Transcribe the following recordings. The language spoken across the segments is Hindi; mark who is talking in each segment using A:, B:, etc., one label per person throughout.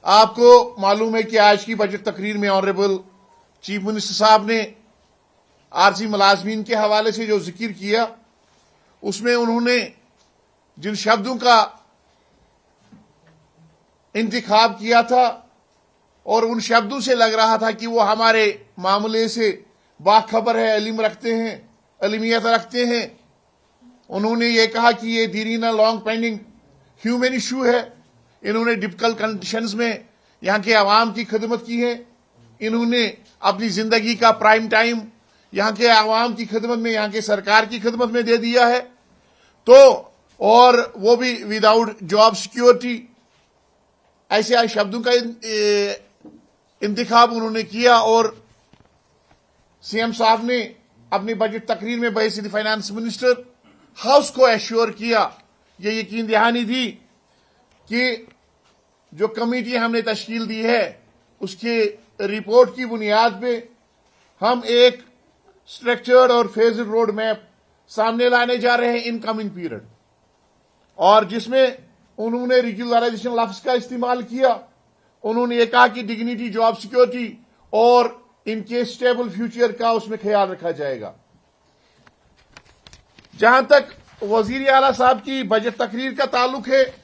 A: आपको मालूम है कि आज की बजट तकरीर में ऑनरेबल चीफ मिनिस्टर साहब ने आरजी मुलाजमीन के हवाले से जो जिक्र किया, उसमें उन्होंने जिन शब्दों का इंतखाब किया था और उन शब्दों से लग रहा था कि वो हमारे मामले से बाखबर है, इल्म रखते हैं, इल्मियत रखते हैं। उन्होंने ये कहा कि ये दीरीना लॉन्ग पेंडिंग ह्यूमन इशू है। इन्होंने डिफिकल्ट कंडीशंस में यहाँ के आवाम की खिदमत की है। इन्होंने अपनी जिंदगी का प्राइम टाइम यहाँ के आवाम की खिदमत में, यहाँ के सरकार की खिदमत में दे दिया है। तो और वो भी विदाउट जॉब सिक्योरिटी, ऐसे शब्दों का इंतखाब उन्होंने किया। और सीएम साहब ने अपनी बजट तकरीर में बहैसियत फाइनेंस मिनिस्टर हाउस को एश्योर किया, ये यकीन दहानी दी कि जो कमेटी हमने तश्कील दी है उसके रिपोर्ट की बुनियाद पे हम एक स्ट्रक्चर्ड और फेज्ड रोड मैप सामने लाने जा रहे हैं इन कमिंग पीरियड, और जिसमें उन्होंने रेगुलराइजेशन लफ्ज का इस्तेमाल किया। उन्होंने ये कहा कि डिग्निटी, जॉब सिक्योरिटी और इनके स्टेबल फ्यूचर का उसमें ख्याल रखा जाएगा। जहां तक वजीर आला साहब की बजट तकरीर का ताल्लुक है,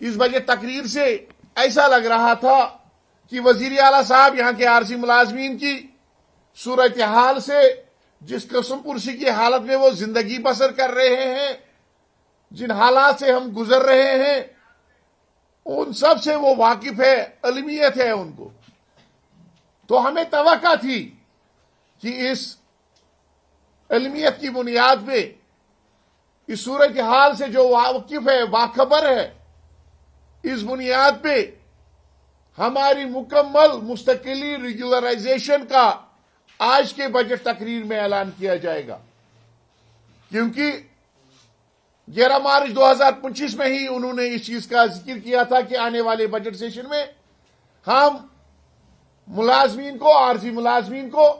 A: इस बजट तकरीर से ऐसा लग रहा था कि वजीर आला साहब यहां के आरजी मुलाजमीन की सूरत हाल से, जिस किस्म पुरसी की हालत में वो जिंदगी बसर कर रहे हैं, जिन हालात से हम गुजर रहे हैं, उन सब से वो वाकिफ है, इल्मियत है उनको। तो हमें तवक्का थी कि इस इल्मियत की बुनियाद पे, इस सूरत हाल से जो वाकिफ है, बाखबर है, इस बुनियाद पे हमारी मुकम्मल मुस्तकिली रेगुलराइजेशन का आज के बजट तकरीर में ऐलान किया जाएगा। क्योंकि 11 मार्च 2025 में ही उन्होंने इस चीज का जिक्र किया था कि आने वाले बजट सेशन में हम मुलाजमीन को, आरजी मुलाजमीन को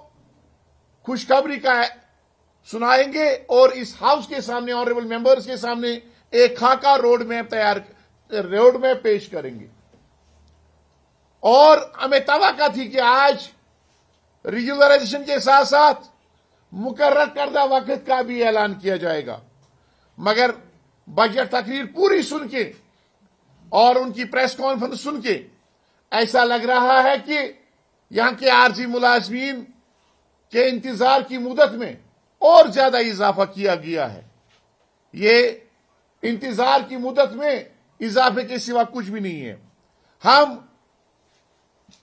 A: खुशखबरी का सुनाएंगे और इस हाउस के सामने, ऑनरेबल मेंबर्स के सामने एक खाका रोड मैप पेश करेंगे। और हमें तवक्का थी कि आज रेगुलराइजेशन के साथ साथ मुकर्रर करदा वक्त का भी ऐलान किया जाएगा। मगर बजट तकरीर पूरी सुन के और उनकी प्रेस कॉन्फ्रेंस सुन के ऐसा लग रहा है कि यहां के आरजी मुलाजमीन के इंतजार की मुद्दत में और ज्यादा इजाफा किया गया है। ये इंतजार की मुद्दत में इजाफे के सिवा कुछ भी नहीं है। हम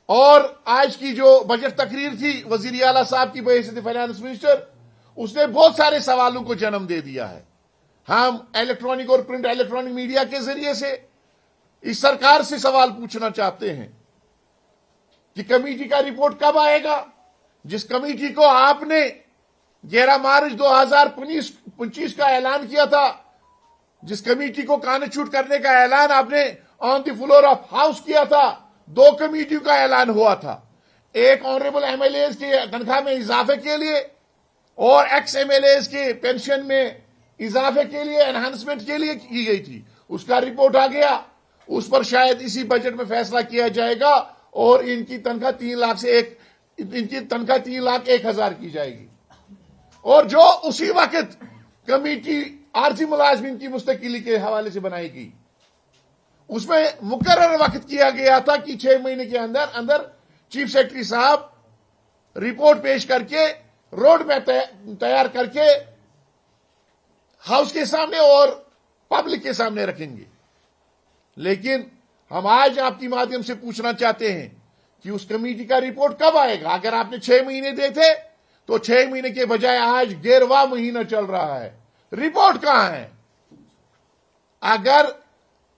A: और आज की जो बजट तकरीर थी वजीर आला साहब की बहैसियत फाइनेंस मिनिस्टर, उसने बहुत सारे सवालों को जन्म दे दिया है। हम इलेक्ट्रॉनिक और प्रिंट इलेक्ट्रॉनिक मीडिया के जरिए से इस सरकार से सवाल पूछना चाहते हैं कि कमेटी का रिपोर्ट कब आएगा। जिस कमेटी को आपने 11 मार्च 2025 का ऐलान किया था, जिस कमेटी को कानून करने का ऐलान आपने on the floor of house किया था, 2 कमेटियों का ऐलान हुआ था। एक ऑनरेबल एमएलए के तनख्वाह में इजाफे के लिए और एक्स एमएलए के पेंशन में इजाफे के लिए, एनहांसमेंट के लिए की गई थी। उसका रिपोर्ट आ गया, उस पर शायद इसी बजट में फैसला किया जाएगा और इनकी तनख्वाह 3,01,000 की जाएगी। और जो उसी वक्त कमेटी आरजी मुलाजमीन की मुस्तकिली के हवाले से बनाई गई, उसमें मुकर्रर वक्त किया गया था कि 6 महीने के अंदर अंदर चीफ सेक्रेटरी साहब रिपोर्ट पेश करके, रोड मैप तैयार करके हाउस के सामने और पब्लिक के सामने रखेंगे। लेकिन हम आज आपके माध्यम से पूछना चाहते हैं कि उस कमेटी का रिपोर्ट कब आएगा। अगर आपने 6 महीने दे थे तो 6 महीने के बजाय आज 11वां महीना चल रहा है, रिपोर्ट कहां है? अगर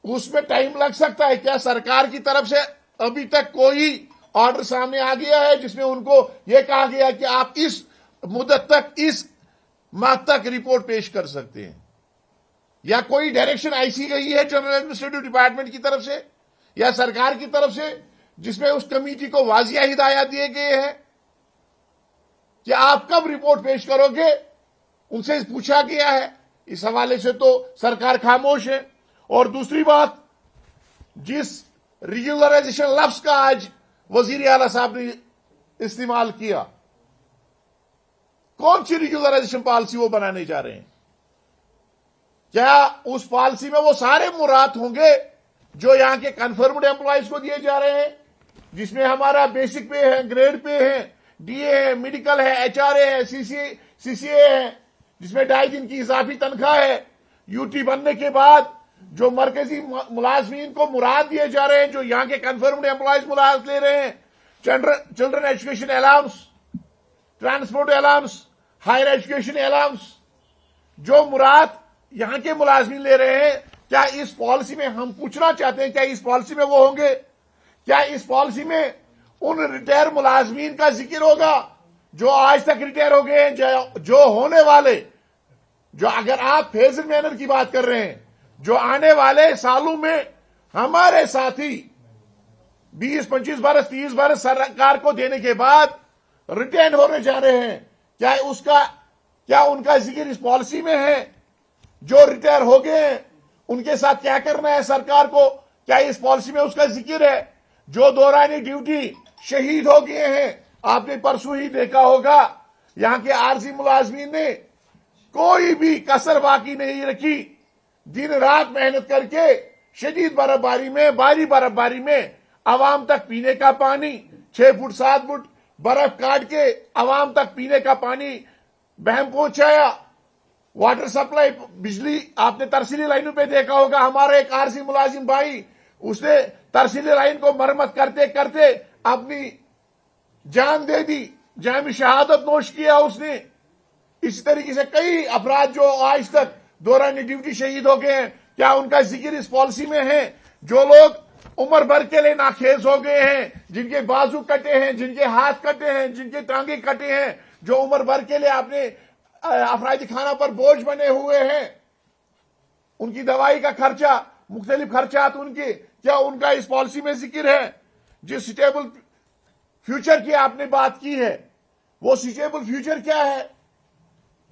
A: उसमें टाइम लग सकता है, क्या सरकार की तरफ से अभी तक कोई ऑर्डर सामने आ गया है जिसमें उनको यह कहा गया कि आप इस मुद्दत तक, इस माह तक रिपोर्ट पेश कर सकते हैं? या कोई डायरेक्शन ऐसी गई है जनरल एडमिनिस्ट्रेटिव डिपार्टमेंट की तरफ से या सरकार की तरफ से जिसमें उस कमेटी को वाजिया हिदायत दिए गए हैं कि आप कब रिपोर्ट पेश करोगे? उनसे पूछा गया है? इस हवाले से तो सरकार खामोश है। और दूसरी बात, जिस रेगुलराइजेशन लफ्ज का आज वजीर आला साहब ने इस्तेमाल किया। कौन सी रेगुलराइजेशन पॉलिसी वो बनाने जा रहे हैं? क्या उस पॉलिसी में वो सारे मुराद होंगे जो यहां के कन्फर्म्ड एम्प्लॉयज को दिए जा रहे हैं, जिसमें हमारा बेसिक पे है, ग्रेड पे है, डीए है, मेडिकल है, एचआरए है, सीसीए है, जिसमें 2.5 दिन की इजाफी तनख्वाह है, यूटी बनने के बाद जो मरकजी मुलाजमीन को मुराद दिए जा रहे हैं, जो यहां के कन्फर्म्ड एम्प्लॉयज मुराद ले रहे हैं, children education allowance, transport allowance, higher education allowance, जो मुराद यहां के मुलाजमीन ले रहे हैं, क्या इस पॉलिसी में, हम पूछना चाहते हैं, क्या इस पॉलिसी में वो होंगे? क्या इस पॉलिसी में उन रिटायर मुलाजमीन का जिक्र होगा जो आज तक रिटायर हो गए हैं, जो होने वाले, जो अगर आप फेजल मैनर की बात कर रहे हैं, जो आने वाले सालों में हमारे साथी 20-25 बरस 30 बरस सरकार को देने के बाद रिटायर होने जा रहे हैं, क्या उनका जिक्र इस पॉलिसी में है? जो रिटायर हो गए हैं उनके साथ क्या करना है सरकार को, क्या इस पॉलिसी में उसका जिक्र है? जो दौरानी ड्यूटी शहीद हो गए हैं, आपने परसों ही देखा होगा, यहां के आरजी मुलाजमीन ने कोई भी कसर बाकी नहीं रखी, दिन रात मेहनत करके शदीद बर्फबारी में, भारी बर्फबारी में आवाम तक पीने का पानी 6 फुट 7 फुट बर्फ काट के आवाम तक पीने का पानी बहम पहुंचाया। वाटर सप्लाई, बिजली, आपने तरसीली लाइनों पे देखा होगा, हमारा एक आरसी मुलाजिम भाई, उसने तरसीली लाइन को मरम्मत करते करते अपनी जान दे दी, जान शहादत नोश किया उसने। इस तरीके से कई अफराद जो आज तक दौरान ड्यूटी शहीद हो गए हैं, क्या उनका जिक्र इस पॉलिसी में है? जो लोग उम्र भर के लिए नाखेज हो गए हैं, जिनके बाजू कटे हैं, जिनके हाथ कटे हैं, जिनके टांगे कटे हैं, जो उम्र भर के लिए आपने अफरादी खाना पर बोझ बने हुए हैं, उनकी दवाई का खर्चा, मुख्तलिफ खर्चात उनके, क्या उनका इस पॉलिसी में जिक्र है? जिस स्टेबल फ्यूचर की आपने बात की है, वो स्टेबल फ्यूचर क्या है?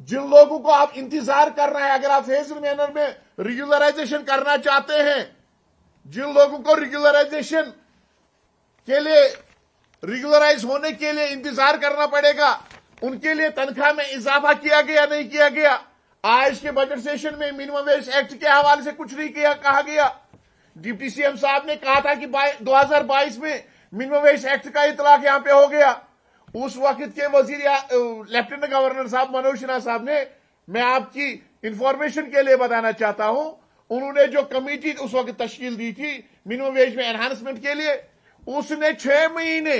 A: जिन लोगों को आप इंतजार कर रहे हैं, अगर आप फेजल मैनर में रेगुलराइजेशन करना चाहते हैं, जिन लोगों को रेगुलराइजेशन के लिए, रेगुलराइज होने के लिए इंतजार करना पड़ेगा, उनके लिए तनख्वाह में इजाफा किया गया नहीं किया गया? आज के बजट सेशन में मिनिमम वेज एक्ट के हवाले से कुछ नहीं किया, कहा गया। डिप्टी सीएम साहब ने कहा था कि 2022 में मिनिमम वेज एक्ट का इतलाक यहां पे हो गया। उस वक्त के वजीर लेफ्टिनेंट गवर्नर साहब मनोज सिन्हा साहब ने, मैं आपकी इंफॉर्मेशन के लिए बताना चाहता हूं, उन्होंने जो कमेटी उस वक्त तश्कील दी थी मिनिमम वेज में एनहांसमेंट के लिए, उसने 6 महीने,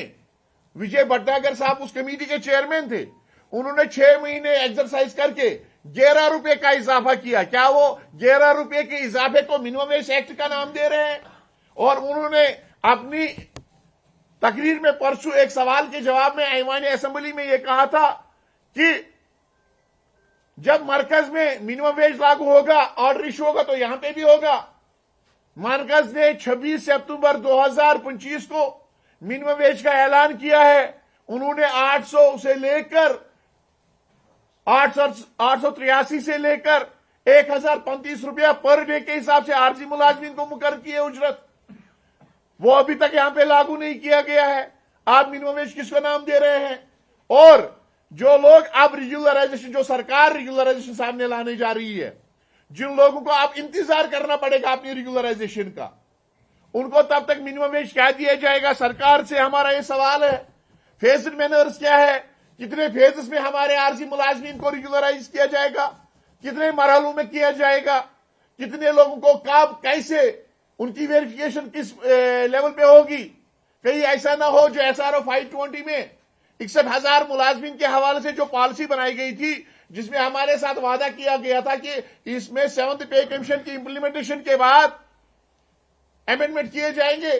A: विजय भटनागर साहब उस कमेटी के चेयरमैन थे, उन्होंने 6 महीने एक्सरसाइज करके 11 रुपए का इजाफा किया। क्या वो 11 रुपए के इजाफे को मिनिमम वेज एक्ट का नाम दे रहे हैं? और उन्होंने अपनी तकरीर में परसों एक सवाल के जवाब में ऐवान असेंबली में यह कहा था कि जब मरकज में मिनिमम वेज लागू होगा, ऑर्डर इशू होगा, तो यहां पे भी होगा। मरकज ने 26 सितंबर 2025 को मिनिमम वेज का ऐलान किया है। उन्होंने 800 से लेकर 883 से लेकर 1035 रुपया पर डे के हिसाब से आरजी मुलाजमीन को मुकर्रर किए उजरत, वो अभी तक यहां पे लागू नहीं किया गया है। आप मिनिमम वेज किसको नाम दे रहे हैं? और जो लोग अब रेगुलराइजेशन, जो सरकार रेगुलराइजेशन सामने लाने जा रही है, जिन लोगों को आप इंतजार करना पड़ेगा अपनी रेगुलराइजेशन का, उनको तब तक मिनिमम वेज क्या दिया जाएगा? सरकार से हमारा यह सवाल है। फेज्ड मैनर्स क्या है? कितने फेजेस में हमारे आरजी मुलाजमीन को रेगुलराइज किया जाएगा? कितने मरहलों में किया जाएगा? कितने लोगों को कब, कैसे, उनकी वेरिफिकेशन किस लेवल पे होगी? कहीं ऐसा ना हो जो SRO 520 में 61,000 मुलाजमीन के हवाले से जो पॉलिसी बनाई गई थी, जिसमें हमारे साथ वादा किया गया था कि इसमें 7th पे कमीशन की इंप्लीमेंटेशन के बाद अमेंडमेंट किए जाएंगे,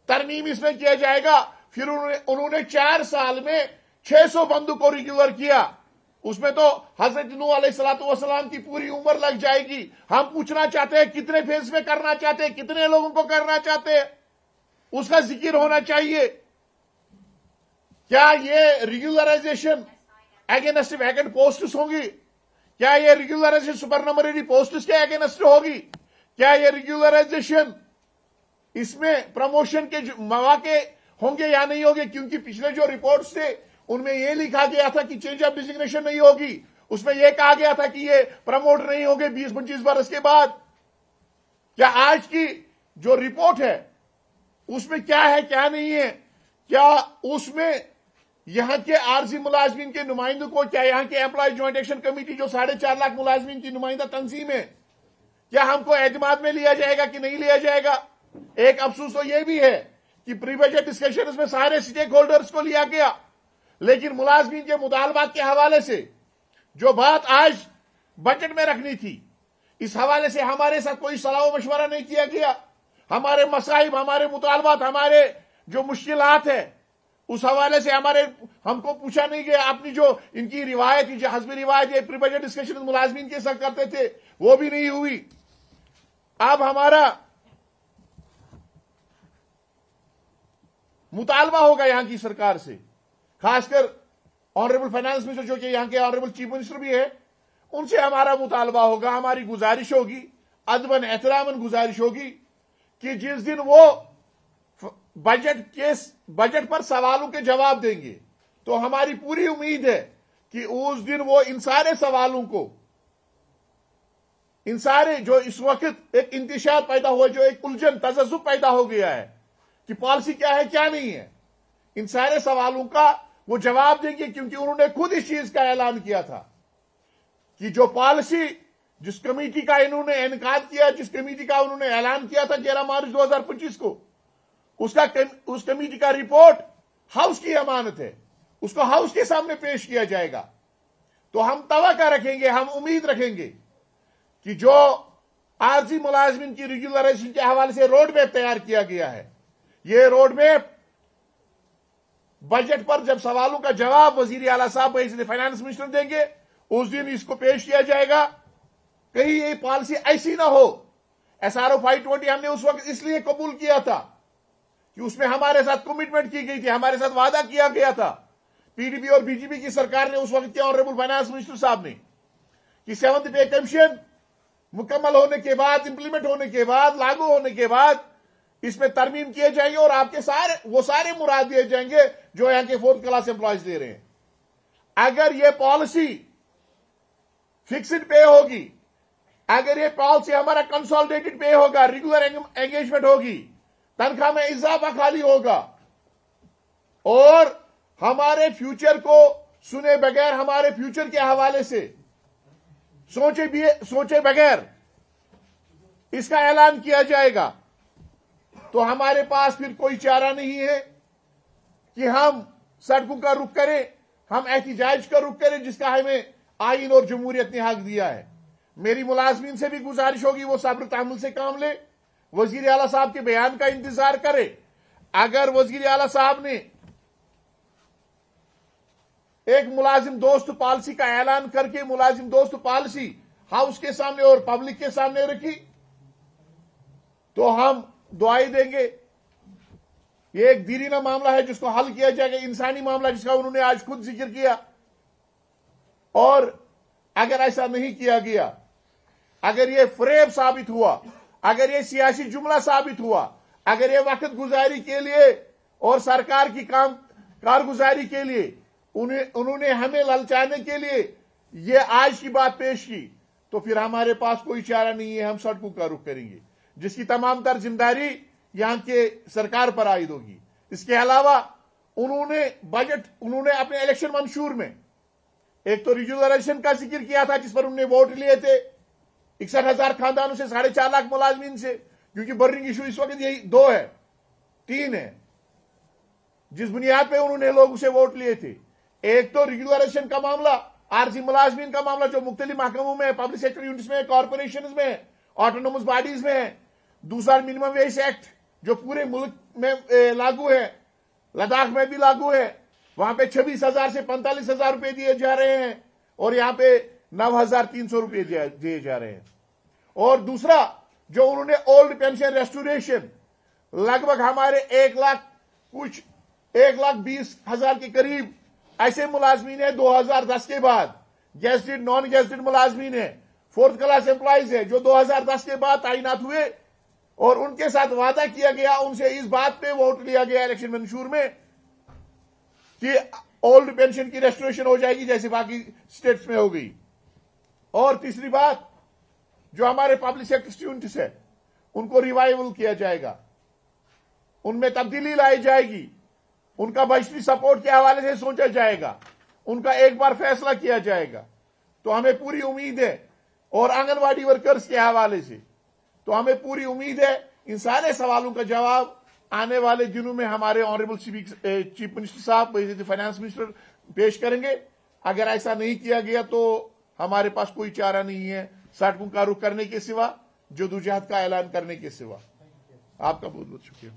A: तरमीम इसमें किया जाएगा। फिर उन्होंने 4 साल में 600 बंदों को रेगुलर किया। उसमें तो हजरत नूह अलैहिस्सलाम की पूरी उम्र लग जाएगी। हम पूछना चाहते हैं कितने फेज में करना चाहते हैं, कितने लोगों को करना चाहते हैं, उसका जिक्र होना चाहिए। क्या ये रेगुलराइजेशन अगेंस्ट वैकेंट पोस्ट्स होंगी? क्या ये रेगुलराइजेशन सुपरनमरी पोस्ट्स के अगेंस्ट होगी? क्या ये रेगुलराइजेशन इसमें प्रमोशन के मौके होंगे या नहीं होंगे, क्योंकि पिछले जो रिपोर्ट्स थे उनमें यह लिखा गया था कि चेंज ऑफ डिजिग्नेशन नहीं होगी, उसमें यह कहा गया था कि ये प्रमोट नहीं होंगे 20-25 बरस के बाद। क्या आज की जो रिपोर्ट है उसमें क्या है क्या नहीं है? क्या उसमें यहां के आरजी मुलाजमीन के नुमाइंदों को, क्या यहां के एम्प्लॉय ज्वाइंट एक्शन कमेटी जो 4.5 लाख मुलाजमीन की नुमाइंदा तंजीम है, क्या हमको एतमाद में लिया जाएगा कि नहीं लिया जाएगा? एक अफसोस तो यह भी है कि प्री बजट डिस्कशन में सारे स्टेक होल्डर्स को लिया गया, लेकिन मुलाजमीन के मुतालबात के हवाले से जो बात आज बजट में रखनी थी, इस हवाले से हमारे साथ कोई सलाह मशवरा नहीं किया गया। हमारे मसाइब, हमारे मुतालबात, हमारे जो मुश्किलात है, उस हवाले से हमको पूछा नहीं गया। अपनी जो इनकी रिवायत, जो हस्बी रिवायत ये प्री बजट डिस्कशन मुलाजमीन के साथ करते थे, वो भी नहीं हुई। अब हमारा मुतालबा होगा यहां की सरकार से, खासकर ऑनरेबल फाइनेंस मिनिस्टर जो कि यहां के ऑनरेबल चीफ मिनिस्टर भी है, उनसे हमारा मुतालबा होगा, हमारी गुजारिश होगी, अदबन एहतरामन गुजारिश होगी कि जिस दिन वो बजट पर सवालों के जवाब देंगे, तो हमारी पूरी उम्मीद है कि उस दिन वो इन सारे सवालों को, इन सारे जो इस वक्त एक इंतशार पैदा हुआ, जो एक उलझन तजस्सुब पैदा हो गया है कि पॉलिसी क्या है क्या नहीं है, इन सारे सवालों का वो जवाब देंगे, क्योंकि उन्होंने खुद इस चीज का ऐलान किया था कि जो पॉलिसी, जिस कमेटी का इन्होंने इनकाद किया, जिस कमेटी का उन्होंने ऐलान किया था 11 मार्च 2025 को, उस कमेटी का रिपोर्ट हाउस की अमानत है, उसको हाउस के सामने पेश किया जाएगा। तो हम तवक्को रखेंगे, हम उम्मीद रखेंगे कि जो आरजी मुलाजमीन की रेगुलराइजेशन के हवाले से रोड मैप तैयार किया गया है, यह रोड मैप बजट पर जब सवालों का जवाब वजीर आला साहब फाइनेंस मिनिस्टर देंगे, उस दिन इसको पेश किया जाएगा। कहीं ये पॉलिसी ऐसी ना हो, SRO 520 हमने उस वक्त इसलिए कबूल किया था कि उसमें हमारे साथ कमिटमेंट की गई थी, हमारे साथ वादा किया गया था पीडीपी और बीजेपी की सरकार ने, उस वक्त के ऑनरेबल फाइनेंस मिनिस्टर साहब ने, कि 7th पे कमीशन मुकम्मल होने के बाद, इंप्लीमेंट होने के बाद, लागू होने के बाद इसमें तरमीम किए जाएंगे और आपके सारे मुराद दिए जाएंगे जो यहां के 4th क्लास एम्प्लॉयज दे रहे हैं। अगर यह पॉलिसी फिक्स्ड पे होगी, अगर ये पॉलिसी हमारा कंसोलिडेटेड पे होगा, रेगुलर एंगेजमेंट होगी, तनख्वाह में इजाफा खाली होगा और हमारे फ्यूचर को सुने बगैर, हमारे फ्यूचर के हवाले से सोचे बगैर इसका ऐलान किया जाएगा, तो हमारे पास फिर कोई चारा नहीं है कि हम सड़कों का रुख करें, हम एहतिजाज का रुख करें, जिसका हमें आईन और जमहूरियत ने हक दिया है। मेरी मुलाजमीन से भी गुजारिश होगी वो सब्र तहम्मुल से काम ले, वजीर आला साहब के बयान का इंतजार करे। अगर वजीर आला साहब ने एक मुलाजिम दोस्त पॉलिसी का ऐलान करके मुलाजिम दोस्त पॉलिसी हाउस के सामने और पब्लिक के सामने रखी, तो हम दुआई देंगे। ये एक दीरीना मामला है जिसको हल किया जाएगा, इंसानी मामला जिसका उन्होंने आज खुद जिक्र किया। और अगर ऐसा नहीं किया गया, अगर ये फरेब साबित हुआ, अगर ये सियासी जुमला साबित हुआ, अगर ये वक्त गुजारी के लिए और सरकार की कारगुजारी के लिए उन्होंने हमें ललचाने के लिए ये आज की बात पेश की, तो फिर हमारे पास कोई चारा नहीं है, हम सड़कों का रुख करेंगे, जिसकी तमाम तर जिम्मेदारी यहां के सरकार पर आयद होगी। इसके अलावा उन्होंने अपने इलेक्शन मंशूर में एक तो रेगुलराइजेशन का जिक्र किया था, जिस पर उन्होंने वोट लिए थे 61,000 खानदानों से, 4.5 लाख मुलाजमीन से, क्योंकि बर्निंग इशू इस वक्त यही 2 है, 3 है जिस बुनियाद पे उन्होंने लोग उसे वोट लिए थे। एक तो रेगुलराइजेशन का मामला, आरजी मुलाजमीन का मामला जो मुख्तलिफ महकमों में, पब्लिक सेक्टर यूनिट्स में, कॉर्पोरेशन में, ऑटोनोमस बॉडीज में है। दूसरा मिनिमम वेज एक्ट जो पूरे मुल्क में लागू है, लद्दाख में भी लागू है, वहां पे 26,000 से 45,000 रुपए दिए जा रहे हैं और यहां पे 9,300 रुपए दिए जा रहे हैं। और दूसरा जो उन्होंने ओल्ड पेंशन रेस्टोरेशन, लगभग हमारे 1,20,000 के करीब ऐसे मुलाजमीन है 2010 के बाद, गेजेटेड नॉन गेजेटेड मुलाजमीन है, 4th क्लास एम्प्लॉइज है, जो 2010 के बाद तैनात हुए, और उनके साथ वादा किया गया, उनसे इस बात पे वोट लिया गया इलेक्शन मंशूर में कि ओल्ड पेंशन की रेस्टोरेशन हो जाएगी जैसे बाकी स्टेट्स में हो गई। और तीसरी बात, जो हमारे पब्लिक सेक्टर स्टूडेंट्स है उनको रिवाइवल किया जाएगा, उनमें तब्दीली लाई जाएगी, उनका बजटरी सपोर्ट के हवाले से सोचा जाएगा, उनका एक बार फैसला किया जाएगा। तो हमें पूरी उम्मीद है, और आंगनवाड़ी वर्कर्स के हवाले से तो हमें पूरी उम्मीद है इन सारे सवालों का जवाब आने वाले दिनों में हमारे ऑनरेबल चीफ मिनिस्टर साहब, फाइनेंस मिनिस्टर पेश करेंगे। अगर ऐसा नहीं किया गया तो हमारे पास कोई चारा नहीं है सड़कों का रुख करने के सिवा, जदोजहद का ऐलान करने के सिवा। आपका बहुत बहुत शुक्रिया।